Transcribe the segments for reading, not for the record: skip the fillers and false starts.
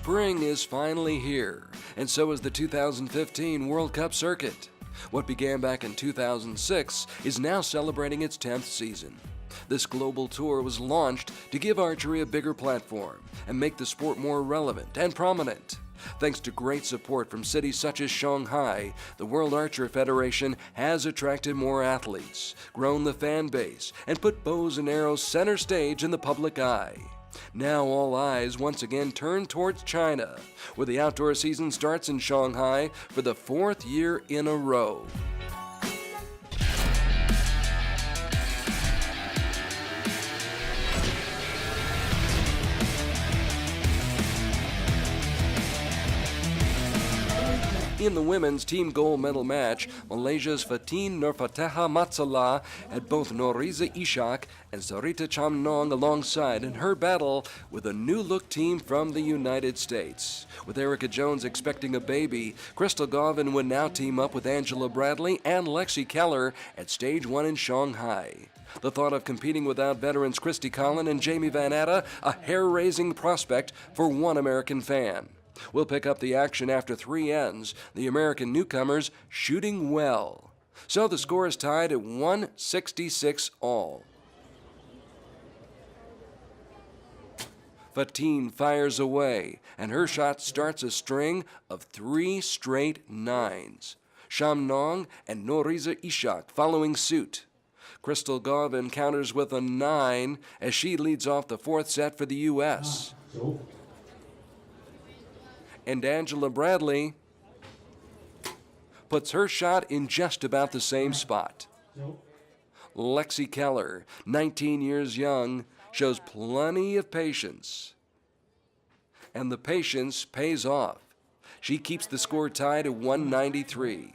Spring is finally here, and so is the 2015 World Cup circuit. What began back in 2006 is now celebrating its 10th season. This global tour was launched to give archery a bigger platform and make the sport more relevant and prominent. Thanks to great support from cities such as Shanghai, the World Archery Federation has attracted more athletes, grown the fan base, and put bows and arrows center stage in the public eye. Now all eyes once again turn towards China, where the outdoor season starts in Shanghai for the 4th year in a row. In the women's team gold medal match, Malaysia's Fatin Nurfateha Matsalah had both Noriza Ishak and Sarita Chamnong alongside in her battle with a new-look team from the United States. With Erica Jones expecting a baby, Crystal Gauvin would now team up with Angela Bradley and Lexi Keller at Stage 1 in Shanghai. The thought of competing without veterans Christy Collin and Jamie Van Atta, a hair-raising prospect for one American fan. We'll pick up the action after 3 ends, the American newcomers shooting well. So the score is tied at 166 all. Fatin fires away, and her shot starts a string of 3 straight 9s. Chamnong and Noriza Ishak following suit. Crystal Gauvin counters with a 9 as she leads off the 4th set for the U.S. And Angela Bradley puts her shot in just about the same spot. Lexi Keller, 19 years young, shows plenty of patience. And the patience pays off. She keeps the score tied at 193.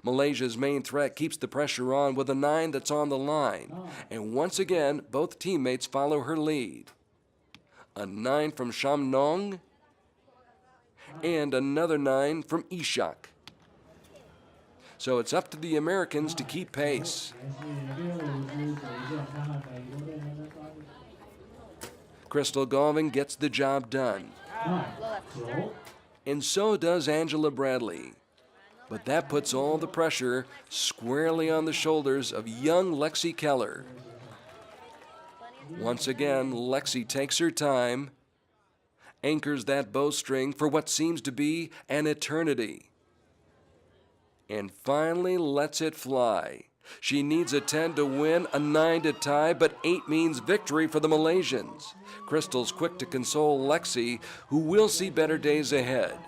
Malaysia's main threat keeps the pressure on with a 9 that's on the line. And once again, both teammates follow her lead. A 9 from Chamnong and another 9 from Ishak. So it's up to the Americans to keep pace. Crystal Gauvin gets the job done. And so does Angela Bradley. But that puts all the pressure squarely on the shoulders of young Lexi Keller. Once again, Lexi takes her time, anchors that bowstring for what seems to be an eternity, and finally lets it fly. She needs a 10 to win, a 9 to tie, but 8 means victory for the Malaysians. Crystal's quick to console Lexi, who will see better days ahead.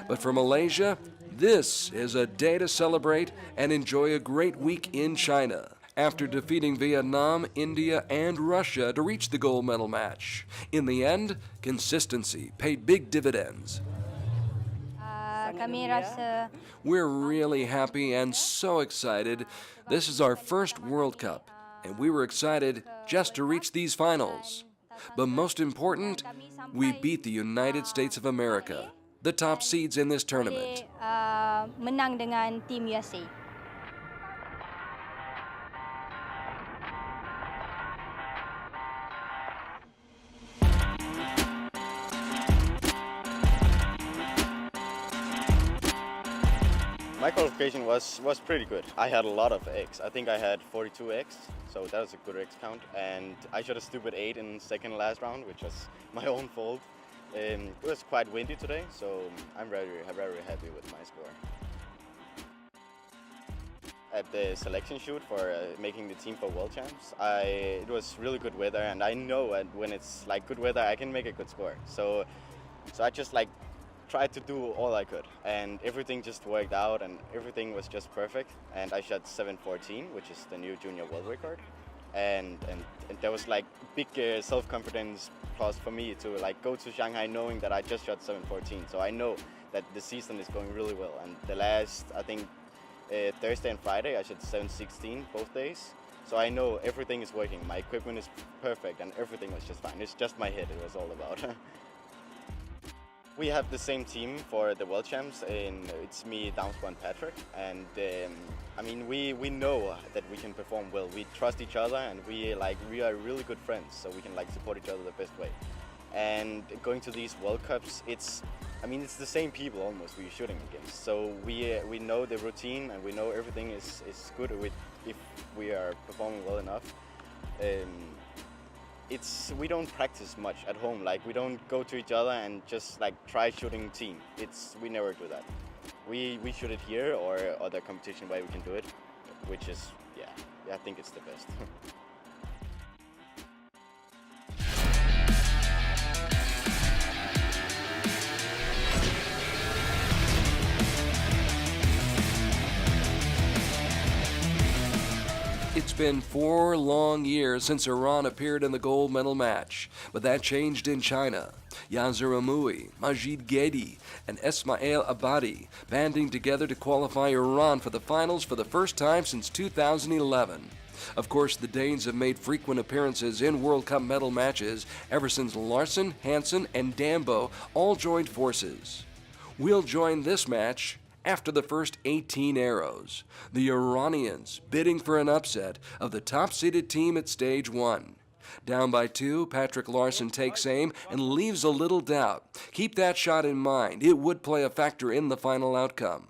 But for Malaysia, this is a day to celebrate and enjoy a great week in China, after defeating Vietnam, India, and Russia to reach the gold medal match. In the end, consistency paid big dividends. We're really happy and so excited. This is our first World Cup, and we were excited just to reach these finals. But most important, we beat the United States of America, the top seeds in this tournament. Menang dengan tim USA. My qualification was pretty good. I had a lot of eggs. I think I had 42 eggs, so that was a good eggs count. And I shot a stupid 8 in second last round, which was my own fault. It was quite windy today, so I'm very happy with my score. At the selection shoot for making the team for World Champs, it was really good weather, and I know when it's like good weather, I can make a good score. So I just like tried to do all I could, and everything just worked out, and everything was just perfect. And I shot 7:14, which is the new junior world record, and there was like big self-confidence plus for me to like go to Shanghai knowing that I just shot 7:14. So I know that the season is going really well. And the last, I think, Thursday and Friday, I shot 7:16 both days. So I know everything is working. My equipment is perfect, and everything was just fine. It's just my head it was all about. We have the same team for the World Champs, and it's me, Downspo, and Patrick. And I mean, we know that we can perform well. We trust each other, and we are really good friends, so we can like support each other the best way. And going to these World Cups, it's I mean, it's the same people almost we're shooting against. So we know the routine and we know everything is good if we are performing well enough. We don't practice much at home. Like, we don't go to each other and just like try shooting team. We never do that. We shoot it here or other competition where we can do it, which is I think it's the best. It's been 4 long years since Iran appeared in the gold medal match, but that changed in China. Yasir Amoui, Majid Ghedi, and Esmail Abadi banding together to qualify Iran for the finals for the first time since 2011. Of course, the Danes have made frequent appearances in World Cup medal matches ever since Larsen, Hansen, and Dambo all joined forces. We'll join this match after the first 18 arrows, the Iranians bidding for an upset of the top-seeded team at stage 1. Down by 2, Patrick Larsen takes aim and leaves a little doubt. Keep that shot in mind. It would play a factor in the final outcome.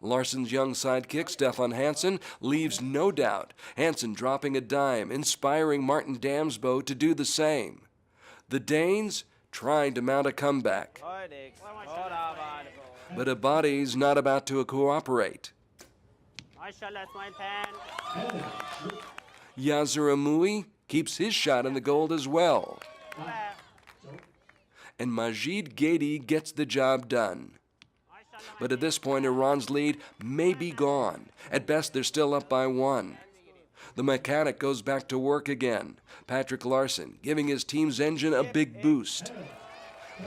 Larsen's young sidekick, Stefan Hansen, leaves no doubt. Hansen dropping a dime, inspiring Martin Damsbo to do the same. The Danes trying to mount a comeback. But Abadi's not about to cooperate. Yasir Amoui keeps his shot in the gold as well. And Majid Ghedi gets the job done. But at this point, Iran's lead may be gone. At best, they're still up by 1. The mechanic goes back to work again. Patrick Larsen giving his team's engine a big boost.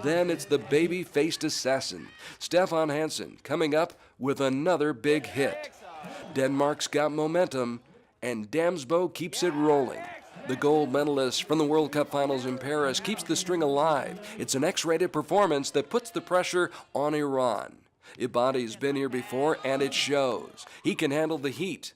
Then it's the baby-faced assassin, Stefan Hansen, coming up with another big hit. Denmark's got momentum, and Damsbo keeps it rolling. The gold medalist from the World Cup finals in Paris keeps the string alive. It's an X-rated performance that puts the pressure on Iran. Ibadi's been here before, and it shows. He can handle the heat.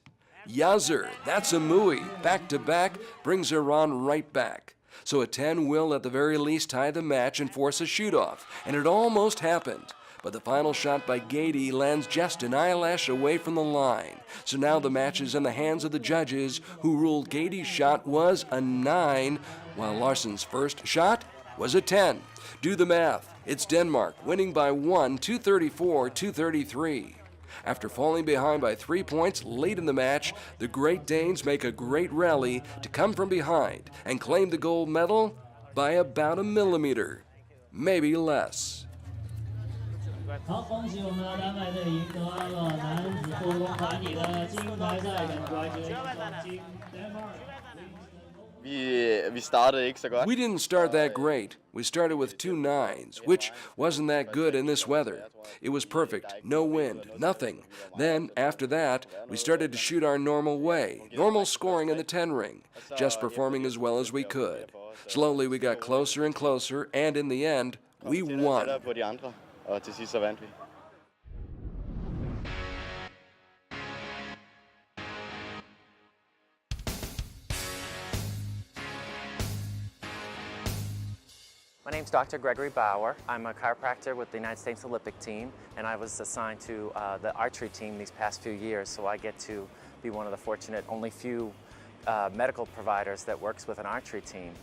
Yasir, that's Amoui, back-to-back, brings Iran right back. So a 10 will at the very least tie the match and force a shoot-off, and it almost happened. But the final shot by Ghedi lands just an eyelash away from the line. So now the match is in the hands of the judges, who ruled Ghedi's shot was a 9, while Larsen's first shot was a 10. Do the math. It's Denmark winning by 1, 234-233. After falling behind by 3 points late in the match, the Great Danes make a great rally to come from behind and claim the gold medal by about a millimeter, maybe less. 好，恭喜我们的丹麦队赢得了男子多功团体的金牌赛，congratulations Denmark. We started ikke så godt. We didn't start that great. We started with 2 9s, which wasn't that good in this weather. It was perfect, no wind, nothing. Then, after that, we started to shoot our normal way, normal scoring in the 10 ring, just performing as well as we could. Slowly we got closer and closer, and in the end, we won. På de andre, og til sidst så vandt vi. My name's Dr. Gregory Bauer. I'm a chiropractor with the United States Olympic team, and I was assigned to the archery team these past few years, so I get to be one of the fortunate only few medical providers that works with an archery team.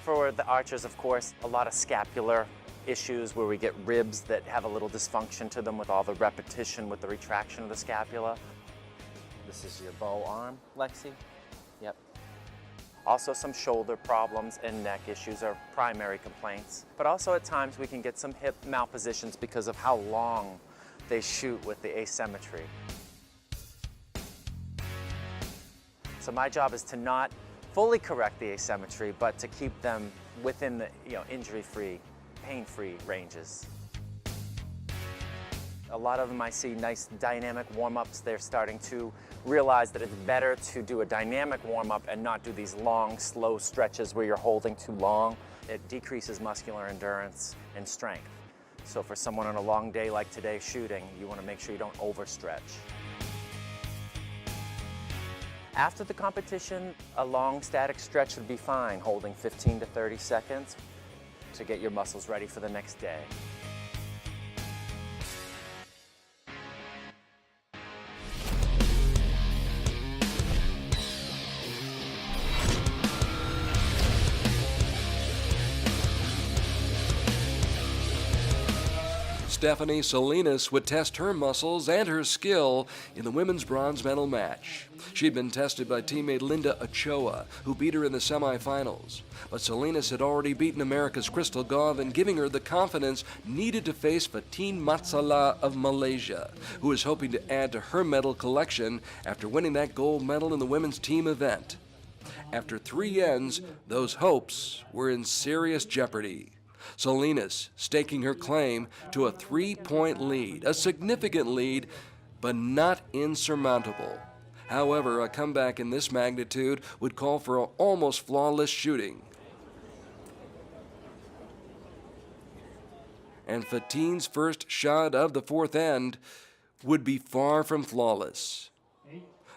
For the archers, of course, a lot of scapular issues where we get ribs that have a little dysfunction to them with all the repetition with the retraction of the scapula. This is your bow arm, Lexi. Yep. Also some shoulder problems and neck issues are primary complaints. But also at times we can get some hip malpositions because of how long they shoot with the asymmetry. So my job is to not fully correct the asymmetry, but to keep them within the injury-free, pain-free ranges. A lot of them I see nice dynamic warm-ups. They're starting to realize that it's better to do a dynamic warm-up and not do these long, slow stretches where you're holding too long. It decreases muscular endurance and strength. So for someone on a long day like today shooting, you want to make sure you don't overstretch. After the competition, a long static stretch would be fine, holding 15 to 30 seconds. to get your muscles ready for the next day. Stephanie Salinas would test her muscles and her skill in the women's bronze medal match. She'd been tested by teammate Linda Ochoa, who beat her in the semifinals. But Salinas had already beaten America's Crystal Gauvin, giving her the confidence needed to face Fatin Matsala of Malaysia, who was hoping to add to her medal collection after winning that gold medal in the women's team event. After 3 ends, those hopes were in serious jeopardy. Salinas staking her claim to a 3-point lead, a significant lead, but not insurmountable. However, a comeback in this magnitude would call for almost flawless shooting. And Fatin's first shot of the 4th end would be far from flawless.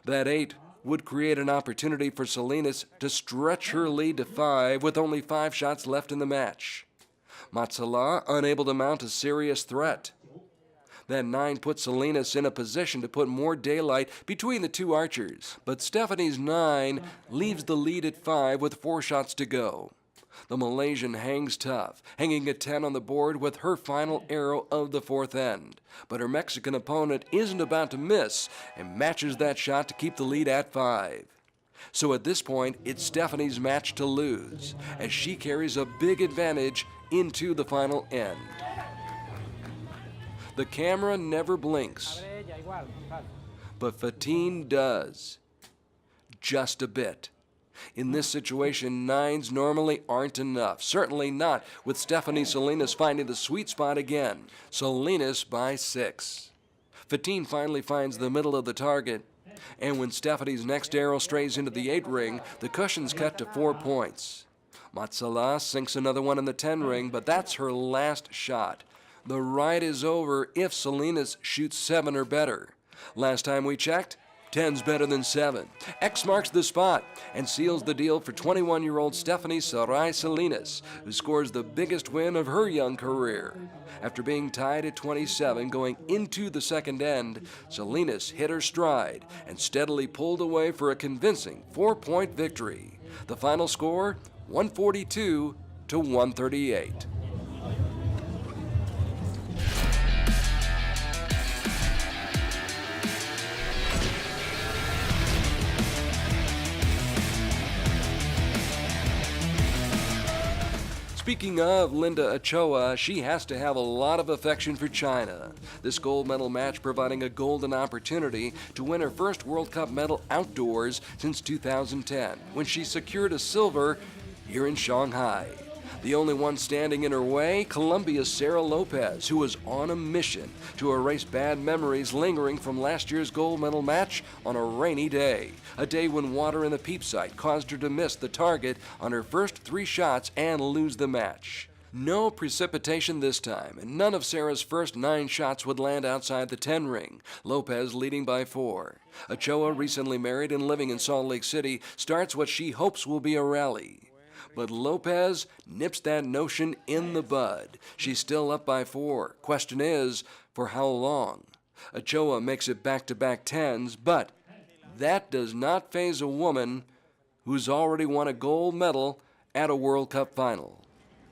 That 8 would create an opportunity for Salinas to stretch her lead to 5 with only 5 shots left in the match. Matsala unable to mount a serious threat. That 9 put Salinas in a position to put more daylight between the two archers. But Stephanie's 9 leaves the lead at 5 with 4 shots to go. The Malaysian hangs tough, hanging a 10 on the board with her final arrow of the 4th end. But her Mexican opponent isn't about to miss and matches that shot to keep the lead at 5. So at this point, it's Stephanie's match to lose, as she carries a big advantage into the final end. The camera never blinks, but Fatin does. Just a bit. In this situation, 9s normally aren't enough. Certainly not with Stephanie Salinas finding the sweet spot again. Salinas by 6. Fatin finally finds the middle of the target. And when Stephanie's next arrow strays into the 8 ring, the cushion's cut to 4 points. Matsala sinks another one in the 10 ring, but that's her last shot. The ride is over if Salinas shoots 7 or better. Last time we checked, 10's better than 7. X marks the spot and seals the deal for 21-year-old Stephanie Sarai Salinas, who scores the biggest win of her young career. After being tied at 27 going into the 2nd end, Salinas hit her stride and steadily pulled away for a convincing 4-point victory. The final score, 142 to 138. Speaking of Linda Ochoa, she has to have a lot of affection for China. This gold medal match providing a golden opportunity to win her first World Cup medal outdoors since 2010, when she secured a silver here in Shanghai. The only one standing in her way, Colombia's Sarah Lopez, who was on a mission to erase bad memories lingering from last year's gold medal match on a rainy day. A day when water in the peep sight caused her to miss the target on her first 3 shots and lose the match. No precipitation this time, and none of Sarah's first 9 shots would land outside the 10 ring, Lopez leading by 4. Ochoa, recently married and living in Salt Lake City, starts what she hopes will be a rally. But Lopez nips that notion in the bud. She's still up by 4. Question is, for how long? Ochoa makes it back-to-back 10s, but that does not faze a woman who's already won a gold medal at a World Cup final.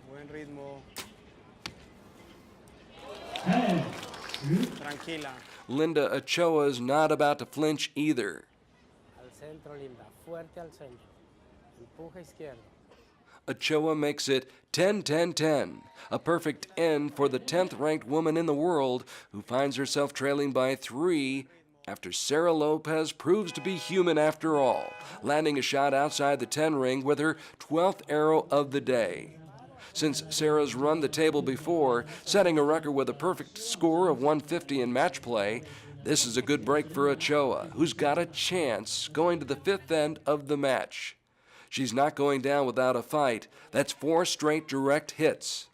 Buen ritmo. Tranquila. Linda Ochoa is not about to flinch either. Al centro, Linda. Fuerte al centro. Empuja izquierdo. Ochoa makes it 10-10-10, a perfect end for the 10th-ranked woman in the world who finds herself trailing by 3 after Sarah Lopez proves to be human after all, landing a shot outside the 10 ring with her 12th arrow of the day. Since Sarah's run the table before, setting a record with a perfect score of 150 in match play, this is a good break for Ochoa, who's got a chance going to the 5th end of the match. She's not going down without a fight. That's 4 straight direct hits.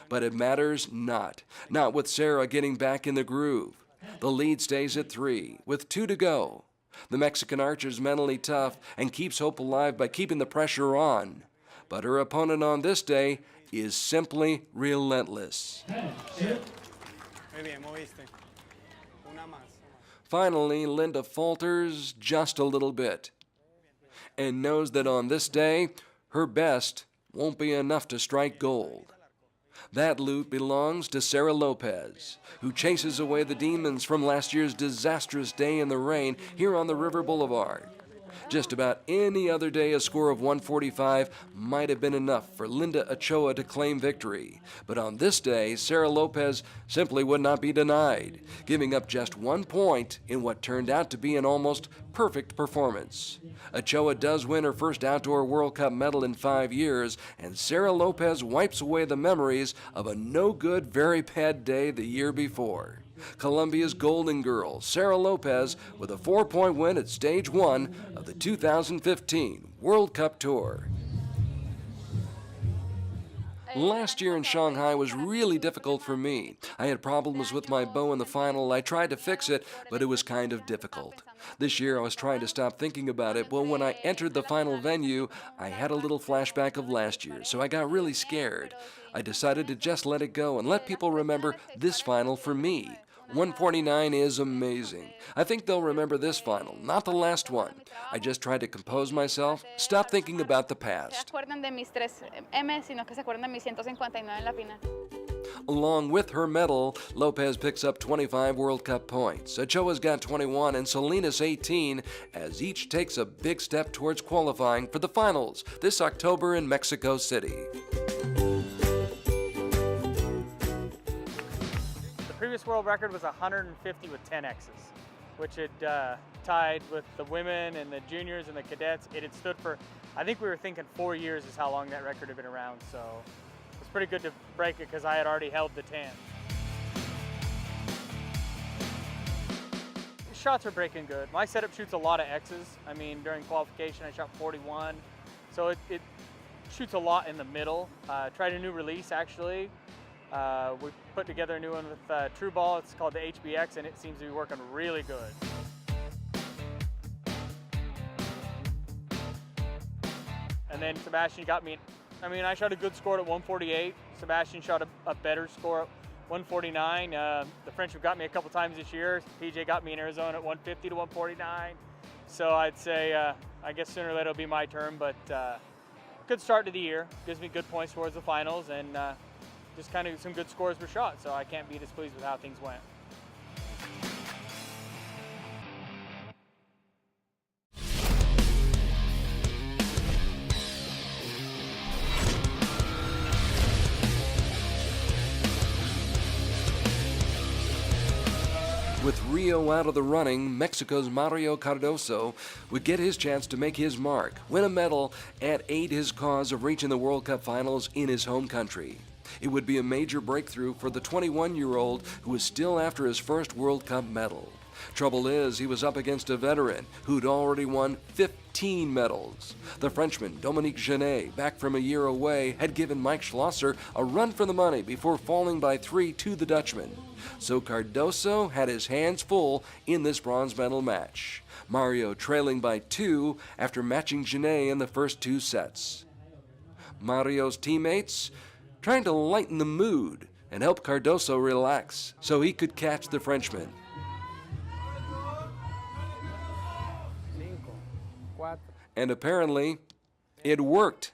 But it matters not with Sarah getting back in the groove. The lead stays at 3, with 2 to go. The Mexican archer's mentally tough and keeps hope alive by keeping the pressure on. But her opponent on this day is simply relentless. Finally, Linda falters just a little bit and knows that on this day, her best won't be enough to strike gold. That loot belongs to Sarah Lopez, who chases away the demons from last year's disastrous day in the rain here on the River Boulevard. Just about any other day, a score of 145 might have been enough for Linda Ochoa to claim victory. But on this day, Sarah Lopez simply would not be denied, giving up just 1 point in what turned out to be an almost perfect performance. Ochoa does win her first outdoor World Cup medal in 5 years, and Sarah Lopez wipes away the memories of a no-good, very bad day the year before. Colombia's Golden Girl, Sarah Lopez, with a 4-point win at Stage 1 of the 2015 World Cup Tour. Last year in Shanghai was really difficult for me. I had problems with my bow in the final. I tried to fix it, but it was kind of difficult. This year I was trying to stop thinking about it. Well, when I entered the final venue, I had a little flashback of last year, so I got really scared. I decided to just let it go and let people remember this final for me. 149 is amazing. I think they'll remember this final, not the last one. I just tried to compose myself, stop thinking about the past. Along with her medal, Lopez picks up 25 World Cup points. Ochoa's got 21 and Salinas 18, as each takes a big step towards qualifying for the finals this October in Mexico City. The previous world record was 150 with 10 X's, which had tied with the women and the juniors and the cadets. It had stood for, I think we were thinking 4 years is how long that record had been around, so it's pretty good to break it because I had already held the 10. Shots are breaking good. My setup shoots a lot of X's. I mean, during qualification I shot 41, so it shoots a lot in the middle. Tried a new release actually. We put together a new one with True Ball. It's called the HBX, and it seems to be working really good. And then Sebastian got me, I shot a good score at 148. Sebastian shot a better score at 149. The French have got me a couple times this year. PJ got me in Arizona at 150 to 149. So I'd say, I guess sooner or later it'll be my turn, but good start to the year. Gives me good points towards the finals, and just kind of some good scores were shot, so I can't be displeased with how things went. With Rio out of the running, Mexico's Mario Cardoso would get his chance to make his mark, win a medal, and aid his cause of reaching the World Cup finals in his home country. It would be a major breakthrough for the 21-year-old who was still after his first World Cup medal. Trouble is, he was up against a veteran who'd already won 15 medals. The Frenchman, Dominique Genet, back from a year away, had given Mike Schlosser a run for the money before falling by 3 to the Dutchman. So Cardoso had his hands full in this bronze medal match. Mario trailing by 2 after matching Genet in the first 2 sets. Mario's teammates trying to lighten the mood and help Cardoso relax so he could catch the Frenchman. And apparently, it worked.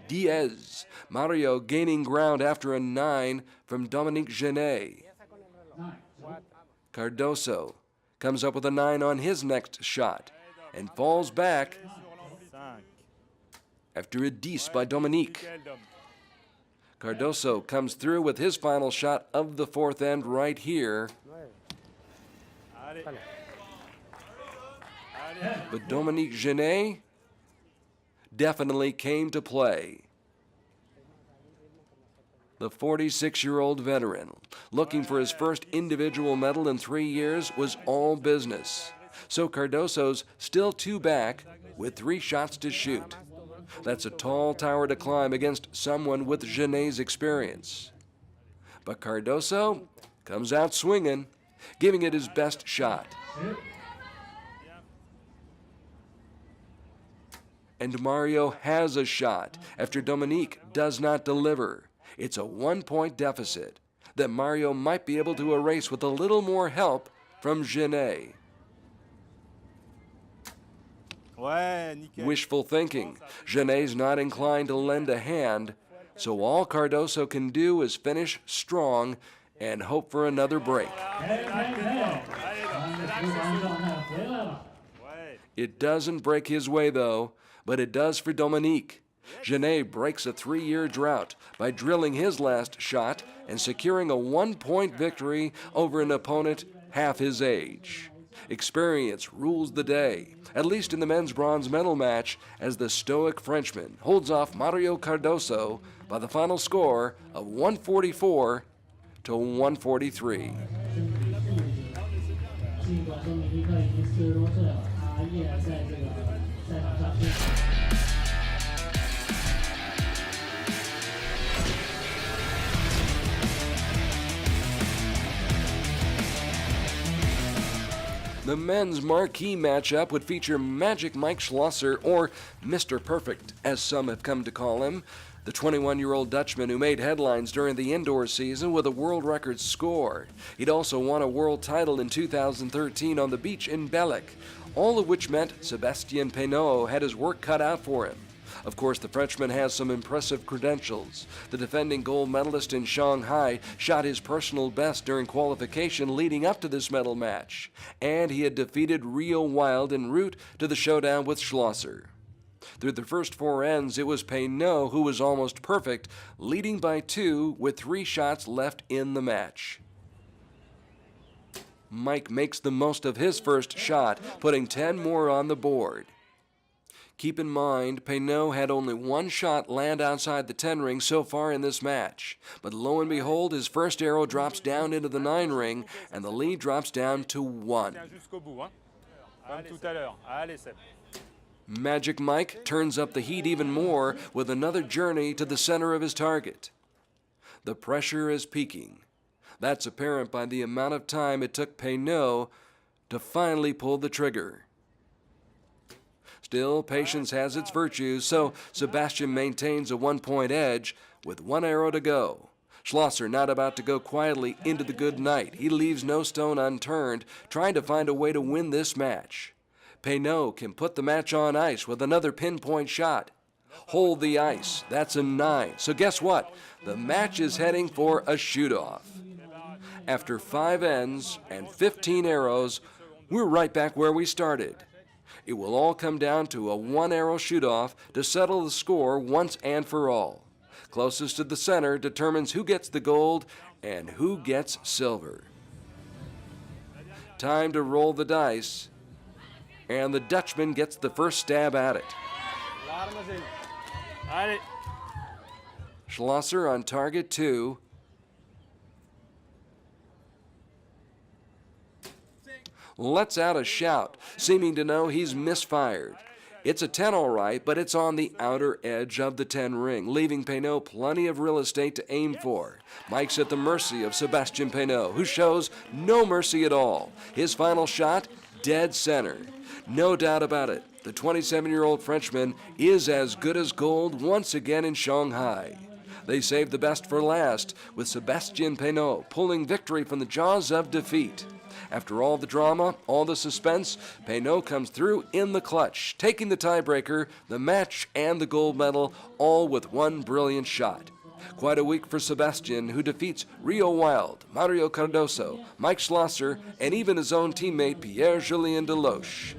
Diaz, Mario gaining ground after a 9 from Dominique Genet. Cardoso comes up with a 9 on his next shot and falls back after a 10 by Dominique. Cardoso comes through with his final shot of the 4th end right here. But Dominique Genet definitely came to play. The 46-year-old veteran, looking for his first individual medal in 3 years, was all business. So Cardoso's still 2 back with 3 shots to shoot. That's a tall tower to climb against someone with Genet's experience. But Cardoso comes out swinging, giving it his best shot. And Mario has a shot after Dominique does not deliver. It's a 1-point deficit that Mario might be able to erase with a little more help from Genet. Wishful thinking. Genet's not inclined to lend a hand, so all Cardoso can do is finish strong and hope for another break. It doesn't break his way, though, but it does for Dominique. Genet breaks a 3-year drought by drilling his last shot and securing a 1-point victory over an opponent half his age. Experience rules the day, at least in the men's bronze medal match, as the stoic Frenchman holds off Mario Cardoso by the final score of 144 to 143. 尽管说米利克已经40多岁了，他依然在这个赛场上。 The men's marquee matchup would feature Magic Mike Schlosser, or Mr. Perfect, as some have come to call him, the 21-year-old Dutchman who made headlines during the indoor season with a world record score. He'd also won a world title in 2013 on the beach in Belek, all of which meant Sébastien Peynaud had his work cut out for him. Of course, the Frenchman has some impressive credentials. The defending gold medalist in Shanghai shot his personal best during qualification leading up to this medal match, and he had defeated Rio Wild en route to the showdown with Schlosser. Through the first 4 ends, it was Peynaud who was almost perfect, leading by 2 with 3 shots left in the match. Mike makes the most of his first shot, putting 10 more on the board. Keep in mind, Peynaud had only 1 shot land outside the 10 ring so far in this match. But lo and behold, his first arrow drops down into the 9 ring, and the lead drops down to 1. Magic Mike turns up the heat even more with another journey to the center of his target. The pressure is peaking. That's apparent by the amount of time it took Peynaud to finally pull the trigger. Still, patience has its virtues, so Sebastian maintains a 1-point edge with 1 arrow to go. Schlosser not about to go quietly into the good night. He leaves no stone unturned, trying to find a way to win this match. Peynaud can put the match on ice with another pinpoint shot. Hold the ice, that's a 9. So guess what? The match is heading for a shoot-off. After 5 ends and 15 arrows, we're right back where we started. It will all come down to a 1-arrow shoot-off to settle the score once and for all. Closest to the center determines who gets the gold and who gets silver. Time to roll the dice, and the Dutchman gets the first stab at it. Schlosser on target 2. Lets out a shout, seeming to know he's misfired. It's a 10 all right, but it's on the outer edge of the 10 ring, leaving Peynaud plenty of real estate to aim for. Mike's at the mercy of Sébastien Peynaud, who shows no mercy at all. His final shot, dead center. No doubt about it, the 27-year-old Frenchman is as good as gold once again in Shanghai. They saved the best for last, with Sébastien Peynaud pulling victory from the jaws of defeat. After all the drama, all the suspense, Peynaud comes through in the clutch, taking the tiebreaker, the match, and the gold medal, all with 1 brilliant shot. Quite a week for Sébastien, who defeats Rio Wild, Mario Cardoso, Mike Schlosser, and even his own teammate Pierre-Julien Deloche.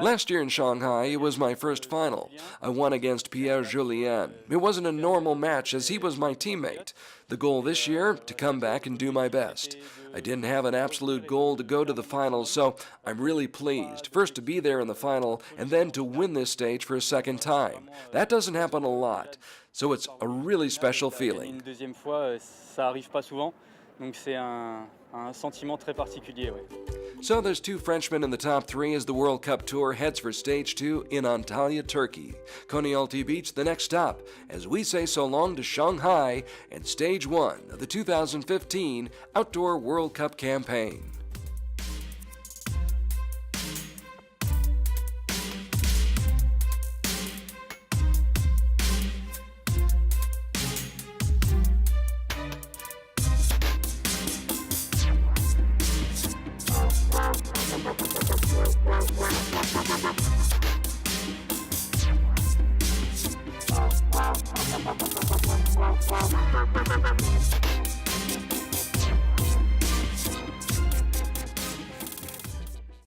Last year in Shanghai, it was my first final. I won against Pierre-Julien. It wasn't a normal match as he was my teammate. The goal this year, to come back and do my best. I didn't have an absolute goal to go to the finals, so I'm really pleased. First to be there in the final, and then to win this stage for a second time. That doesn't happen a lot, so it's a really special feeling. So there's 2 Frenchmen in the top 3 as the World Cup Tour heads for Stage 2 in Antalya, Turkey. Konyaaltı Beach, the next stop, as we say so long to Shanghai and Stage 1 of the 2015 Outdoor World Cup campaign.